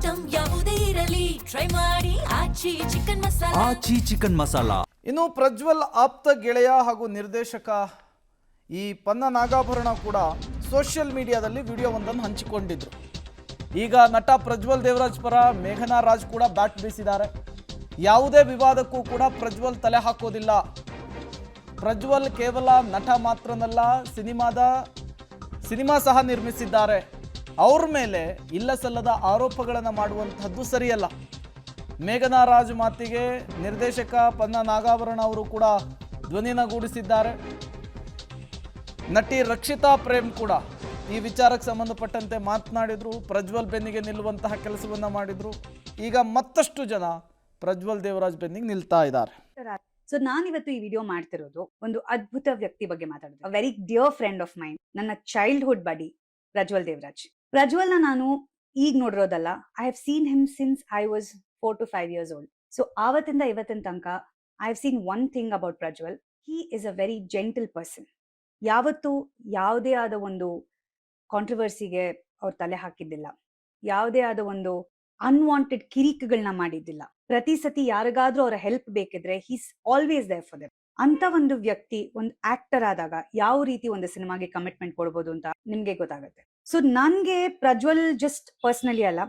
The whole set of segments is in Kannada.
ಐಟಂ ಯಾವುದೇ ಇರಲಿ ಟ್ರೈ ಮಾಡಿ ಆಚಿ ಚಿಕನ್ ಮಸಾಲ. ಇನ್ನು ಪ್ರಜ್ವಲ್ ಆಪ್ತ ಗೆಳೆಯ ಹಾಗೂ ನಿರ್ದೇಶಕ ಈ ಪನ್ನ ನಾಗಾಭರಣ ಕೂಡ ಸೋಷಿಯಲ್ ಮೀಡಿಯಾದಲ್ಲಿ ವಿಡಿಯೋವೊಂದನ್ನು ಹಂಚಿಕೊಂಡಿದ್ರು. ಈಗ ನಟ ಪ್ರಜ್ವಲ್ ದೇವರಾಜ್ ಪರ ಮೇಘನಾ ರಾಜ್ ಕೂಡ ಬ್ಯಾಟ್ ಬೀಸಿದ್ದಾರೆ. ಯಾವುದೇ ವಿವಾದಕ್ಕೂ ಕೂಡ ಪ್ರಜ್ವಲ್ ತಲೆ ಹಾಕೋದಿಲ್ಲ. ಪ್ರಜ್ವಲ್ ಕೇವಲ ನಟ ಮಾತ್ರನಲ್ಲ, ಸಿನಿಮಾ ಸಹ ನಿರ್ಮಿಸಿದ್ದಾರೆ. ಅವ್ರ ಮೇಲೆ ಇಲ್ಲಸಲ್ಲದ ಆರೋಪಗಳನ್ನು ಮಾಡುವಂತಹದ್ದು ಸರಿಯಲ್ಲ. ಮೇಘನಾ ರಾಜ್ ಮಾತಿಗೆ ನಿರ್ದೇಶಕ ಪನ್ನ ನಾಗಾಭರಣ ಅವರು ಕೂಡ ಧ್ವನಿನಗೂಡಿಸಿದ್ದಾರೆ. ನಟಿ ರಕ್ಷಿತಾ ಪ್ರೇಮ್ ಕೂಡ ಈ ವಿಚಾರಕ್ಕೆ ಸಂಬಂಧಪಟ್ಟಂತೆ ಮಾತನಾಡಿದ್ರು. ಪ್ರಜ್ವಲ್ ಬೆನ್ನಿಗೆ ನಿಲ್ಲುವಂತಹ ಕೆಲಸವನ್ನ ಮಾಡಿದ್ರು. ಈಗ ಮತ್ತಷ್ಟು ಜನ ಪ್ರಜ್ವಲ್ ದೇವರಾಜ್ ಬೆನ್ನಿಗೆ ನಿಲ್ತಾ ಇದ್ದಾರೆ. ಸೊ ನಾನಿವತ್ತು ಈ ವಿಡಿಯೋ ಮಾಡ್ತಿರೋದು ಒಂದು ಅದ್ಭುತ ವ್ಯಕ್ತಿ ಬಗ್ಗೆ ಮಾತಾಡೋದು. Very dear friend of mind, ನನ್ನ ಚೈಲ್ಡ್ಹುಡ್ ಬಡಿ ಪ್ರಜ್ವಲ್ ದೇವರಾಜ್. ಪ್ರಜ್ವಲ್ನ ನಾನು ಈಗ ನೋಡಿರೋದಲ್ಲ, I have seen him since I was 4 to 5 years old. So ಆವತ್ತಿಂದ ಇವತ್ತಿನ ತನಕ I have seen one thing about Prajwal. He is a very gentle person. ಯಾವತ್ತೂ ಯಾವುದೇ ಆದ ಒಂದು ಕಾಂಟ್ರವರ್ಸಿಗೆ ಅವ್ರು ತಲೆ ಹಾಕಿದ್ದಿಲ್ಲ. ಯಾವುದೇ ಆದ ಒಂದು ಅನ್ವಾಂಟೆಡ್ ಕಿರಿಕುಗಳನ್ನ ಮಾಡಿದ್ದಿಲ್ಲ. ಪ್ರತಿ ಸತಿ ಯಾರಿಗಾದ್ರೂ ಅವರ ಹೆಲ್ಪ್ ಬೇಕಿದ್ರೆ he's always there for them. ಅಂತ ಒಂದು ವ್ಯಕ್ತಿ ಒಂದು ಆಕ್ಟರ್ ಆದಾಗ ಯಾವ ರೀತಿ ಒಂದು ಸಿನಿಮಾಗೆ ಕಮಿಟ್ಮೆಂಟ್ ಕೊಡ್ಬೋದು ಅಂತ ನಿಮ್ಗೆ ಗೊತ್ತಾಗುತ್ತೆ. ಸೊ ನನ್ಗೆ ಪ್ರಜ್ವಲ್ ಜಸ್ಟ್ ಪರ್ಸನಲಿ ಅಲ್ಲ,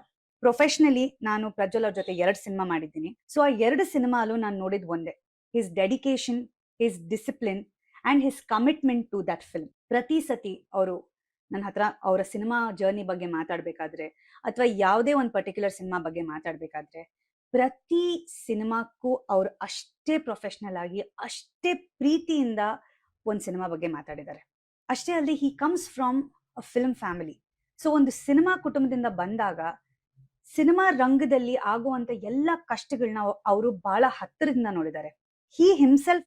ಪ್ರೊಫೆಷನಲಿ ನಾನು ಪ್ರಜ್ವಲ್ ಅವ್ರ ಜೊತೆ 2 ಸಿನಿಮಾ ಮಾಡಿದ್ದೀನಿ. ಸೊ ಆ 2 ಸಿನಿಮಾಲು ನಾನು ನೋಡಿದ್ ಒಂದೇ, his dedication, his discipline and his commitment to that film. ಪ್ರತಿ ಸತಿ ಅವರು ನನ್ನ ಹತ್ರ ಅವರ ಸಿನಿಮಾ ಜರ್ನಿ ಬಗ್ಗೆ ಮಾತಾಡ್ಬೇಕಾದ್ರೆ ಅಥವಾ ಯಾವುದೇ ಒಂದು ಪರ್ಟಿಕ್ಯುಲರ್ ಸಿನಿಮಾ ಬಗ್ಗೆ ಮಾತಾಡ್ಬೇಕಾದ್ರೆ ಪ್ರತಿ ಸಿನಿಮಾಕ್ಕೂ ಅವರು ಅಷ್ಟೇ ಪ್ರೊಫೆಷನಲ್ ಆಗಿ ಅಷ್ಟೇ ಪ್ರೀತಿಯಿಂದ ಒಂದು ಸಿನಿಮಾ ಬಗ್ಗೆ ಮಾತಾಡಿದ್ದಾರೆ. ಅಷ್ಟೇ ಅಲ್ಲದೆ he comes from a film family. So ಒಂದು ಸಿನಿಮಾ ಕುಟುಂಬದಿಂದ ಬಂದಾಗ ಸಿನಿಮಾ ರಂಗದಲ್ಲಿ ಆಗುವಂತ ಎಲ್ಲ ಕಷ್ಟಗಳನ್ನ ಅವರು ಬಹಳ ಹತ್ತಿರದಿಂದ ನೋಡಿದ್ದಾರೆ. ಹಿ ಹಿಮ್ಸೆಲ್ಫ್